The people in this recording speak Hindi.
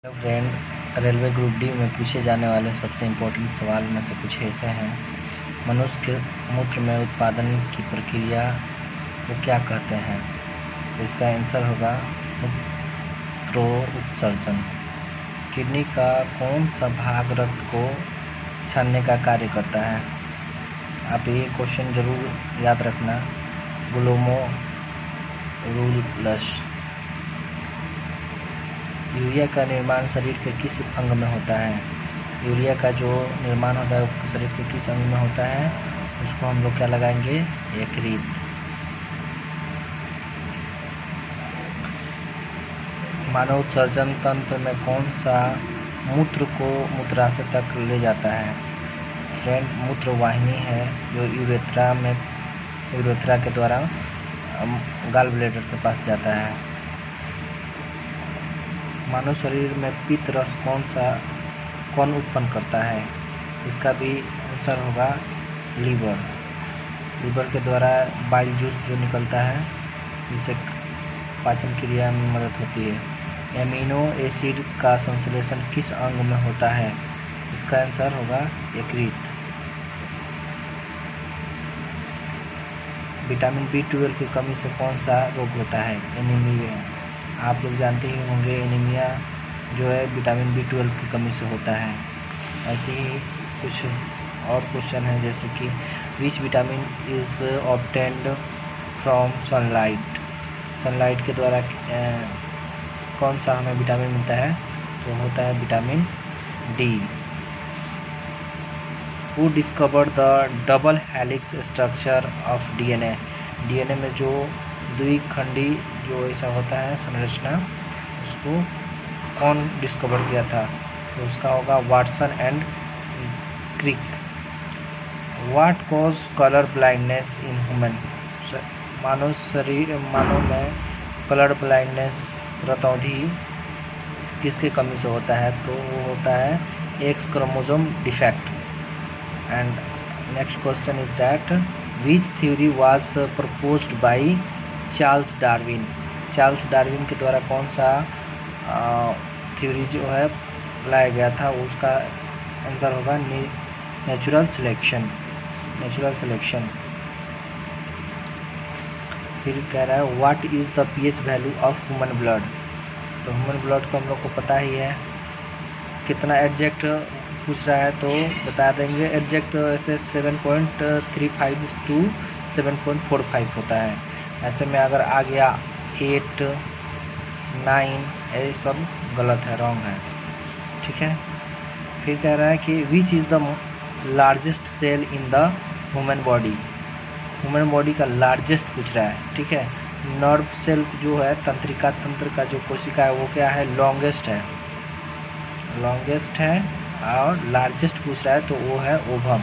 Hello friend, railway group D में पूछे जाने वाले सबसे इम्पोर्टेंट सवाल में से कुछ ऐसे हैं। मनुष्य के मूत्र में उत्पादन की प्रक्रिया को क्या कहते हैं? तो इसका आंसर होगा मूत्रोत्सर्जन। किडनी का कौन सा भाग रक्त को छानने का कार्य करता है? आप ये क्वेश्चन ज़रूर याद रखना। ग्लोमेरुलस। यूरिया का निर्माण शरीर के किस अंग में होता है? यूरिया का जो निर्माण होता है वो शरीर के किस अंग में होता है? उसको हम लोग क्या लगाएंगे? यकृत। मानव उत्सर्जन तंत्र में कौन सा मूत्र को मूत्राशय तक ले जाता है? फ्रेंड, मूत्र वाहिनी है जो यूरेथ्रा के द्वारा गॉल ब्लैडर के पास जाता है। मानव शरीर में पित्त रस कौन उत्पन्न करता है? इसका भी आंसर होगा लीवर। लीवर के द्वारा बाइल जूस जो निकलता है, जिससे पाचन क्रिया में मदद होती है। एमिनो एसिड का संश्लेषण किस अंग में होता है? इसका आंसर होगा यकृत। विटामिन B12 की कमी से कौन सा रोग होता है? एनीमिया। आप लोग जानते ही होंगे एनीमिया जो है विटामिन B12 की कमी से होता है। ऐसे ही कुछ और क्वेश्चन है, जैसे कि which vitamin is obtained from sunlight. Sunlight के द्वारा कौन सा हमें विटामिन मिलता है? तो होता है vitamin D। Who discovered the double helix structure of DNA। DNA में जो द्विखंडी जो ऐसा होता है संरचना, उसको कौन डिस्कवर किया था? तो उसका होगा Watson and Crick. What cause colour blindness in human. मानव में कलर ब्लाइंडनेस रतौंधी किसके कमी से होता है? तो वो होता है X chromosome defect. And next question is that which theory was proposed by Charles Darwin. Charles Darwin के द्वारा कौन सा थ्योरी जो है लाया गया था? उसका आंसर होगा नेचुरल सिलेक्शन। फिर कह रहा है what is the pH value of human blood. तो ह्यूमन ब्लड को हम लोग को पता ही है। कितना एग्जैक्ट पूछ रहा है तो बता देंगे। एग्जैक्ट ऐसे 7.35 to 7.45 होता है। ऐसे में अगर आ गया 8, 9, ये सब गलत है, रॉन्ग है। ठीक है। फिर कह रहा है कि which is the largest cell in the human body. Human body का लार्जेस्ट पूछ रहा है। ठीक है। नर्व सेल जो है, तंत्रिका तंत्र का जो कोशिका है वो क्या है? लॉन्गेस्ट है और लार्जेस्ट पूछ रहा है तो वो है ओवम।